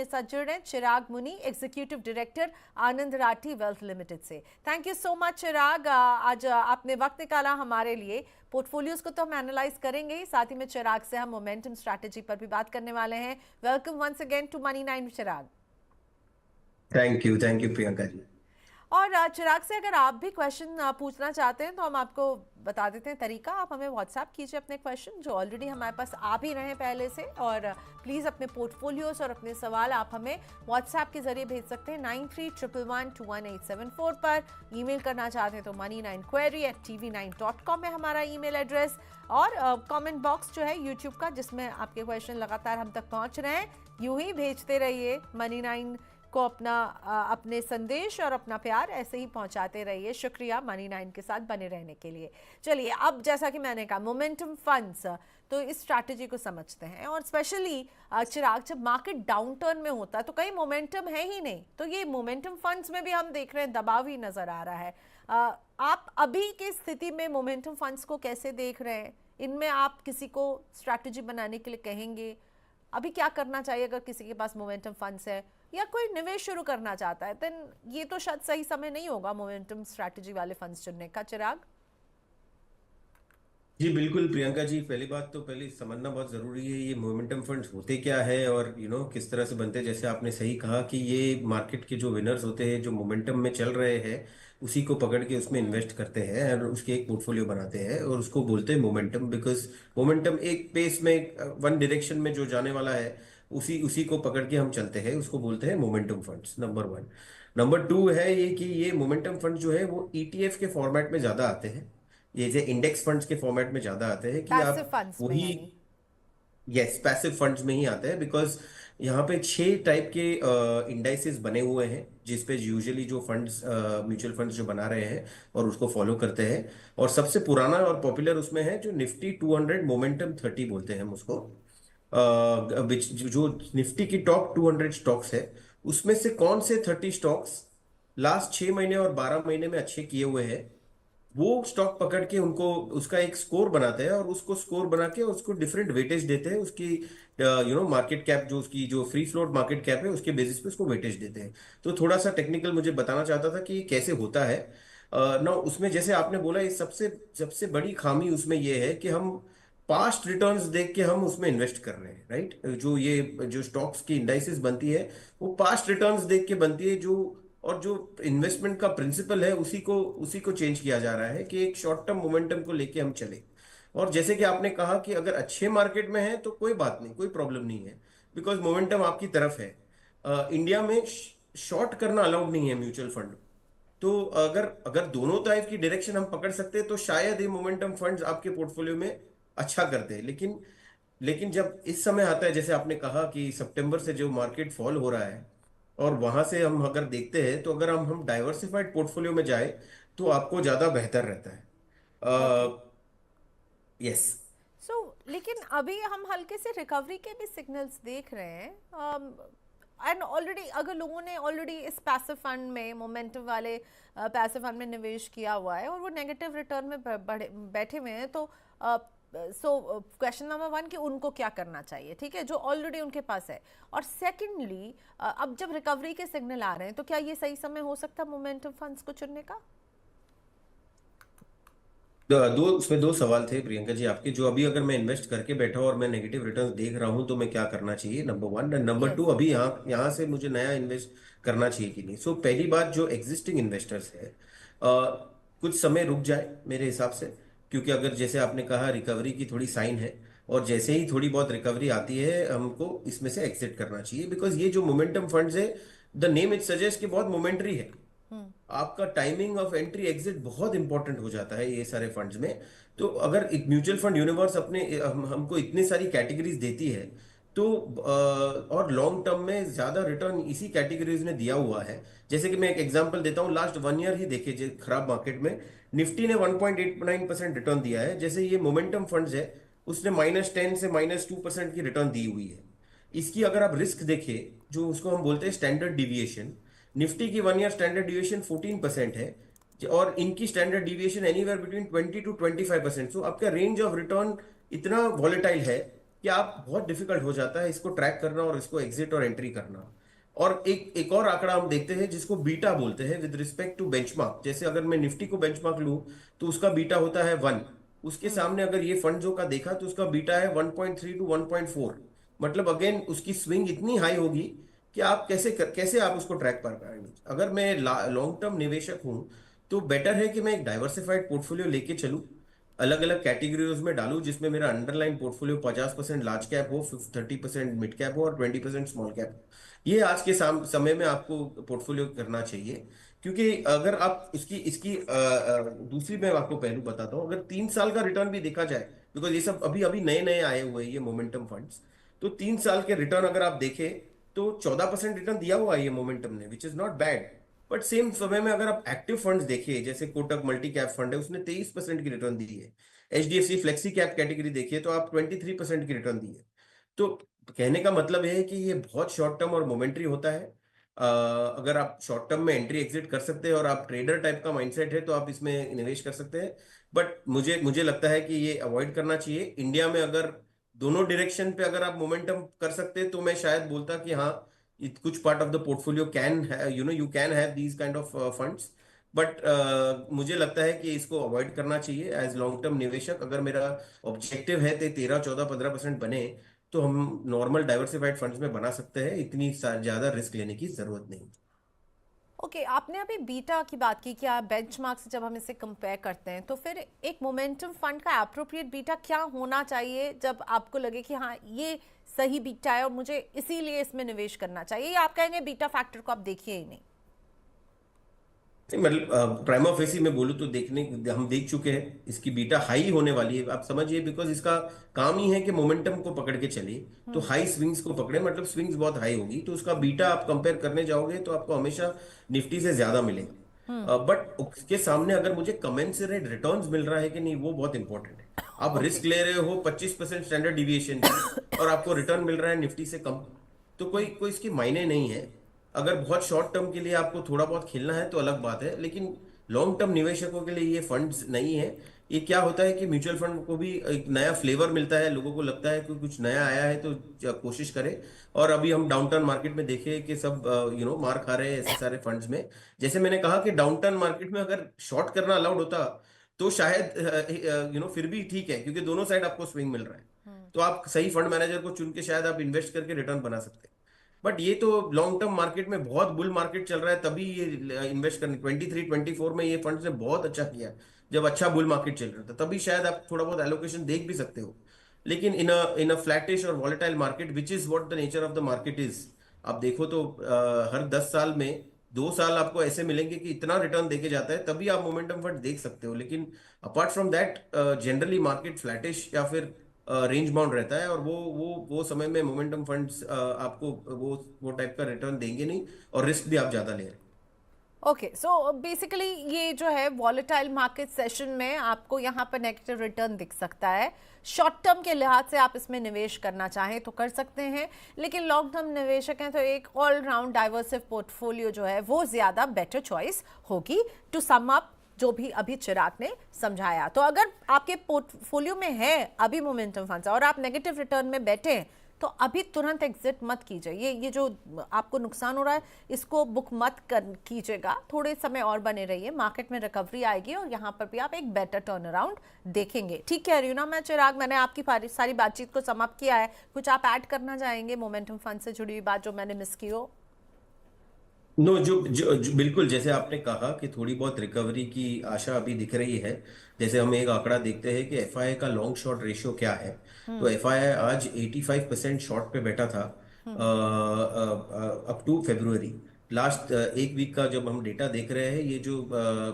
मेरे साथ जुड़ रहे हैं चिराग मुनी, एग्जीक्यूटिव डायरेक्टर आनंद राठी वेल्थ लिमिटेड से। थैंक यू सो मच चिराग, आज आपने वक्त निकाला हमारे लिए। पोर्टफोलियोज को तो हम एनालाइज करेंगे ही, साथ ही में चिराग से हम मोमेंटम स्ट्रैटेजी पर भी बात करने वाले हैं। Welcome once again to money 9 Chirag. Thank you Priyanka ji. और चिराग से अगर आप भी क्वेश्चन पूछना चाहते हैं तो हम आपको बता देते हैं तरीका। आप हमें व्हाट्सएप कीजिए अपने क्वेश्चन जो ऑलरेडी हमारे पास आ भी रहे हैं पहले से, और प्लीज़ अपने पोर्टफोलियोज और अपने सवाल आप हमें व्हाट्सएप के जरिए भेज सकते हैं 9311121874 पर। ईमेल करना चाहते हैं तो money9query@tv9.com है हमारा ईमेल एड्रेस। और कमेंट बॉक्स जो है यूट्यूब का, जिसमें आपके क्वेश्चन लगातार हम तक पहुँच रहे हैं, यूँ ही भेजते रहिए। मनी 9 को अपने संदेश और अपना प्यार ऐसे ही पहुंचाते रहिए। शुक्रिया मनी 9 के साथ बने रहने के लिए। चलिए, अब जैसा कि मैंने कहा, मोमेंटम फंड्स, तो इस स्ट्रैटेजी को समझते हैं। और स्पेशली चिराग, जब मार्केट डाउनटर्न में होता है तो कहीं मोमेंटम है ही नहीं, तो ये मोमेंटम फंड्स में भी हम देख रहे हैं दबाव ही नजर आ रहा है। आप अभी की स्थिति में मोमेंटम फंड्स को कैसे देख रहे हैं? इनमें आप किसी को स्ट्रैटेजी बनाने के लिए कहेंगे? अभी क्या करना चाहिए अगर किसी के पास मोमेंटम फंड्स है या कोई निवेश शुरू करना चाहता है? देन ये तो शायद सही समय नहीं होगा मोमेंटम स्ट्रैटेजी वाले फंड्स चुनने का। चिराग जी बिल्कुल प्रियंका जी, पहली बात तो पहले समझना बहुत जरूरी है ये मोमेंटम फंड्स होते क्या है और किस तरह से बनते हैं। जैसे आपने सही कहा कि ये मार्केट के जो विनर्स होते हैं, जो मोमेंटम में चल रहे हैं, उसी को पकड़ के उसमें इन्वेस्ट करते हैं और उसके एक पोर्टफोलियो बनाते हैं और उसको बोलते हैं मोमेंटम। बिकॉज मोमेंटम एक पेस में, वन डायरेक्शन में जो जाने वाला है, उसी उसी को पकड़ के हम चलते हैं, उसको बोलते हैं momentum funds. Number one. Number two है ये कि ये मोमेंटम फंड जो है वो ईटीएफ के फॉर्मेट में ज्यादा आते हैं। ये जो इंडेक्स फंड्स के फॉर्मेट में ज्यादा आते हैं कि पैसिव आप फंड्स में वही, यानी? यस, पैसिव फंड्स में ही आते हैं। बिकॉज यहाँ पे 6 टाइप के इंडाइसेस बने हुए हैं जिसपे यूजुअली जो फंड्स, म्यूचुअल फंड्स जो बना रहे हैं और उसको फॉलो करते हैं। और सबसे पुराना और पॉपुलर उसमें है जो निफ्टी 200 मोमेंटम 30 बोलते हैं हम उसको। जो निफ्टी की टॉप 200 स्टॉक्स है, उसमें से कौन से 30 स्टॉक्स लास्ट 6 महीने और 12 महीने में अच्छे किए हुए हैं, वो स्टॉक पकड़ के उनको उसका एक स्कोर बनाते हैं और उसको स्कोर बना के उसको डिफरेंट वेटेज देते हैं। उसकी मार्केट कैप, जो उसकी जो फ्री फ्लोट मार्केट कैप है, उसके बेसिस पे उसको वेटेज देते हैं। तो थोड़ा सा टेक्निकल मुझे बताना चाहता था कि ये कैसे होता है। ना उसमें जैसे आपने बोला, ये सबसे सबसे बड़ी खामी उसमें ये है कि हम पास्ट रिटर्न्स देख के हम उसमें इन्वेस्ट कर रहे हैं, राइट। जो ये जो स्टॉक्स की इंडाइसेस बनती है, वो पास्ट रिटर्न्स देख के बनती है। जो और जो इन्वेस्टमेंट का प्रिंसिपल है, उसी को चेंज किया जा रहा है कि एक शॉर्ट टर्म मोमेंटम को लेके हम चले। और जैसे कि आपने कहा कि अगर अच्छे मार्केट में है तो कोई बात नहीं, कोई प्रॉब्लम नहीं है, बिकॉज मोमेंटम आपकी तरफ है। इंडिया में शॉर्ट करना अलाउड नहीं है म्यूचुअल फंड। तो अगर अगर दोनों टाइप की डायरेक्शन हम पकड़ सकते हैं तो शायद ये मोमेंटम फंड्स आपके पोर्टफोलियो में अच्छा करते हैं। लेकिन लेकिन जब इस समय आता है, जैसे आपने कहा कि सितंबर से जो मार्केट फॉल हो रहा है, और वहां से हम अगर देखते हैं तो अगर हम डाइवर्सिफाइड पोर्टफोलियो में जाए तो आपको ज्यादा बेहतर रहता ओके। है। यस। सो लेकिन अभी हम हल्के से रिकवरी के भी सिग्नल्स देख रहे हैं। एंड ऑलरेडी अगर लोगों ने ऑलरेडी इस पैसिव फंड में, मोमेंटम वाले पैसिव फंड में निवेश किया हुआ है और वो नेगेटिव रिटर्न में बैठे हुए हैं, तो सो क्वेश्चन नंबर 1 कि उनको क्या करना चाहिए, ठीक है, जो ऑलरेडी उनके पास है। और सेकेंडली, अब जब रिकवरी के सिग्नल आ रहे हैं तो क्या ये सही समय हो सकता है मोमेंटम फंड्स को चुनने का? दो उसमें दो सवाल थे प्रियंका जी आपके। जो अभी अगर मैं इन्वेस्ट करके बैठा हूं और मैं नेगेटिव रिटर्न्स देख रहा हूं तो मैं क्या करना चाहिए, number one. Number two, yes. अभी यहाँ यहाँ से मुझे नया इन्वेस्ट करना चाहिए कि नहीं। सो पहली बात, जो एग्जिस्टिंग इन्वेस्टर्स है, कुछ समय रुक जाए मेरे हिसाब से। क्योंकि अगर जैसे आपने कहा रिकवरी की थोड़ी साइन है, और जैसे ही थोड़ी बहुत रिकवरी आती है हमको इसमें से एग्जिट करना चाहिए। बिकॉज ये जो मोमेंटम फंड्स है, द नेम इट सजेस्ट कि बहुत मोमेंटरी है। हम्म। आपका टाइमिंग ऑफ एंट्री एग्जिट बहुत इंपॉर्टेंट हो जाता है ये सारे फंड्स में। तो अगर एक म्यूचुअल फंड यूनिवर्स हमको इतनी सारी कैटेगरीज देती है, तो और लॉन्ग टर्म में ज्यादा रिटर्न इसी कैटेगरीज ने दिया हुआ है। जैसे कि मैं एक एग्जांपल देता हूँ, लास्ट 1 ईयर ही देखे खराब मार्केट में निफ्टी ने 1.89% रिटर्न दिया है। जैसे ये मोमेंटम फंड्स है, उसने -10 से -2% की रिटर्न दी हुई है। इसकी अगर आप रिस्क देखें, जो उसको हम बोलते हैं स्टैंडर्ड डिविएशन, निफ्टी की 1 ईयर स्टैंडर्ड डिविएशन 14% है, और इनकी standard deviation anywhere between 20 to 25%। सो आपका रेंज ऑफ रिटर्न इतना वॉलेटाइल है कि आप बहुत डिफिकल्ट हो जाता है इसको ट्रैक करना और इसको एग्जिट और एंट्री करना। और एक एक और आंकड़ा हम देखते हैं जिसको बीटा बोलते हैं विद रिस्पेक्ट टू बेंचमार्क। जैसे अगर मैं निफ्टी को बेंचमार्क लूं तो उसका बीटा होता है 1। उसके सामने अगर ये फंड जो का देखा तो उसका बीटा है 1.3 टू 1.4। मतलब अगेन उसकी स्विंग इतनी हाई होगी कि आप कैसे आप उसको ट्रैक कर पाएंगे। अगर मैं लॉन्ग टर्म निवेशक हूं तो बेटर है कि मैं एक डाइवर्सिफाइड पोर्टफोलियो लेके चलूं, अलग अलग कैटेगरीज में डालूं, जिसमें मेरा अंडरलाइन पोर्टफोलियो 50% लार्ज कैप हो, 30% मिड कैप हो और 20% स्मॉल कैप हो। ये आज के समय में आपको पोर्टफोलियो करना चाहिए। क्योंकि अगर आप इसकी इसकी दूसरी मैं आपको पहलू बताता हूँ, अगर 3 साल का रिटर्न भी देखा जाए, बिकॉज ये सब अभी अभी नए नए आए हुए हैं ये मोमेंटम फंड्स, तो 3 साल के रिटर्न अगर आप देखें तो 14% रिटर्न दिया हुआ है ये मोमेंटम ने, which is not bad. But same समय में अगर आप एक्टिव फंड्स देखिए, जैसे कोटक मल्टी कैप फंड है, उसने 23% की रिटर्न दी है। एचडीएफसी फ्लेक्सी कैप कैटेगरी देखिए तो आप 23% की रिटर्न दी है। तो कहने का मतलब है कि ये बहुत शॉर्ट टर्म और मोमेंट्री होता है। अगर आप शॉर्ट टर्म में एंट्री एग्जिट कर सकते हैं और आप ट्रेडर टाइप का माइंडसेट है तो आप इसमें निवेश कर सकते हैं। बट मुझे मुझे लगता है कि ये अवॉइड करना चाहिए। इंडिया में अगर दोनों डायरेक्शन पे अगर आप मोमेंटम कर सकते हैं तो मैं शायद बोलता कि हाँ, कुछ part of the portfolio can you can have these kind of funds. But मुझे लगता है कि इसको अवॉइड करना चाहिए एज लॉन्ग टर्म निवेशक। अगर मेरा ऑब्जेक्टिव है तो 13, 14, 15% बने तो हम नॉर्मल डाइवर्सिफाइड फंड्स में बना सकते हैं, इतनी ज्यादा रिस्क लेने की जरूरत नहीं। ओके, आपने अभी बीटा की बात की कि आप बेंचमार्क से जब हम इसे कंपेयर करते हैं तो फिर एक मोमेंटम फंड का एप्रोप्रिएट बीटा क्या होना चाहिए जब आपको लगे कि हाँ ये सही बीटा है और मुझे इसीलिए इसमें निवेश करना चाहिए, या आप कहेंगे बीटा फैक्टर को आप देखिए ही नहीं? नहीं, मतलब प्राइमा फेसी में बोलूँ तो देखने हम देख चुके हैं इसकी बीटा हाई होने वाली है, आप समझिए, बिकॉज इसका काम ही है कि मोमेंटम को पकड़ के चले। तो हाई स्विंग्स को पकड़े, मतलब स्विंग्स बहुत हाई होगी तो उसका बीटा आप कंपेयर करने जाओगे तो आपको हमेशा निफ्टी से ज्यादा मिलेगा। बट उसके सामने अगर मुझे कमेंसरेट रिटर्न्स मिल रहा है कि नहीं, वो बहुत इंपॉर्टेंट है। आप ओके। रिस्क ले रहे हो 25% स्टैंडर्ड डिविएशन की और आपको रिटर्न मिल रहा है निफ्टी से कम, तो कोई कोई इसकी मायने नहीं है। अगर बहुत शॉर्ट टर्म के लिए आपको थोड़ा बहुत खेलना है तो अलग बात है, लेकिन लॉन्ग टर्म निवेशकों के लिए ये फंड्स नहीं है। ये क्या होता है कि म्यूचुअल फंड को भी एक नया फ्लेवर मिलता है, लोगों को लगता है कि कुछ नया आया है तो कोशिश करें। और अभी हम डाउनटर्न मार्केट में देखें कि सब मार खा रहे हैं ऐसे सारे फंड्स में। जैसे मैंने कहा कि डाउनटर्न मार्केट में अगर शॉर्ट करना अलाउड होता तो शायद फिर भी ठीक है, क्योंकि दोनों साइड आपको स्विंग मिल रहा है। तो आप सही फंड मैनेजर को चुन के शायद आप इन्वेस्ट करके रिटर्न बना सकते हैं। बट ये तो लॉन्ग टर्म मार्केट में बहुत बुल मार्केट चल रहा है तभी ये इन्वेस्ट करने, 23, 24 में ये फंड्स ने बहुत अच्छा किया। जब अच्छा बुल मार्केट चल रहा था तभी शायद आप थोड़ा बहुत एलोकेशन देख भी सकते हो। लेकिन इन अ फ्लैटिश और volatile market which is what the nature of the market is, आप देखो तो हर 10 साल में 2 साल आपको ऐसे मिलेंगे कि इतना रिटर्न देके जाता है, तभी आप मोमेंटम फंड देख सकते हो। लेकिन apart from that generally market flattish या फिर रेंज बाउंड रहता है, और वो समय में मोमेंटम फंड्स आपको वो टाइप का रिटर्न देंगे नहीं, और रिस्क भी आप ज्यादा ले रहे हैं। ओके, सो बेसिकली ये जो है वॉलेटाइल मार्केट सेशन में आपको यहाँ पर नेगेटिव रिटर्न दिख सकता है। शॉर्ट टर्म के लिहाज से आप इसमें निवेश करना चाहें तो कर सकते हैं, लेकिन लॉन्ग टर्म निवेशक हैं तो एक ऑल राउंड डाइवर्सिव पोर्टफोलियो जो है वो ज़्यादा बेटर चॉइस होगी। टू सम अप जो भी अभी चिराग ने समझाया, तो अगर आपके पोर्टफोलियो में है अभी मोमेंटम फंड्स और आप नेगेटिव रिटर्न में बैठे हैं तो अभी तुरंत एग्जिट मत कीजिए। ये जो आपको नुकसान हो रहा है इसको बुक मत कर कीजिएगा, थोड़े समय और बने रहिए, मार्केट में रिकवरी आएगी और यहाँ पर भी आप एक बेटर टर्न अराउंड देखेंगे। ठीक कह रही हूँ ना मैं चिराग? मैंने आपकी सारी बातचीत को समाप्त किया है, कुछ आप ऐड करना चाहेंगे मोमेंटम फंड से जुड़ी हुई बात जो मैंने मिस की हो? नो, जो बिल्कुल जैसे आपने कहा कि थोड़ी बहुत रिकवरी की आशा अभी दिख रही है। जैसे हम एक आंकड़ा देखते हैं कि एफआईआई का लॉन्ग शॉर्ट रेशियो क्या है। तो एफआईआई आज 85% शॉर्ट पे बैठा था अप टू फेब्रुअरी। लास्ट एक वीक का जब हम डेटा देख रहे हैं, ये जो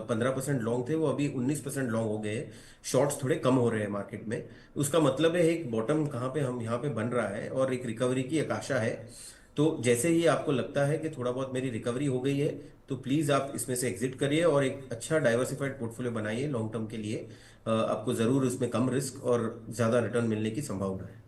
15% लॉन्ग थे वो अभी 19% लॉन्ग हो गए। शॉर्ट्स थोड़े कम हो रहे हैं मार्केट में। उसका मतलब है एक बॉटम कहाँ पे हम यहाँ पे बन रहा है और एक रिकवरी की एक आशा है। तो जैसे ही आपको लगता है कि थोड़ा बहुत मेरी रिकवरी हो गई है तो प्लीज आप इसमें से एग्जिट करिए और एक अच्छा डाइवर्सिफाइड पोर्टफोलियो बनाइए लॉन्ग टर्म के लिए। आपको जरूर इसमें कम रिस्क और ज्यादा रिटर्न मिलने की संभावना है।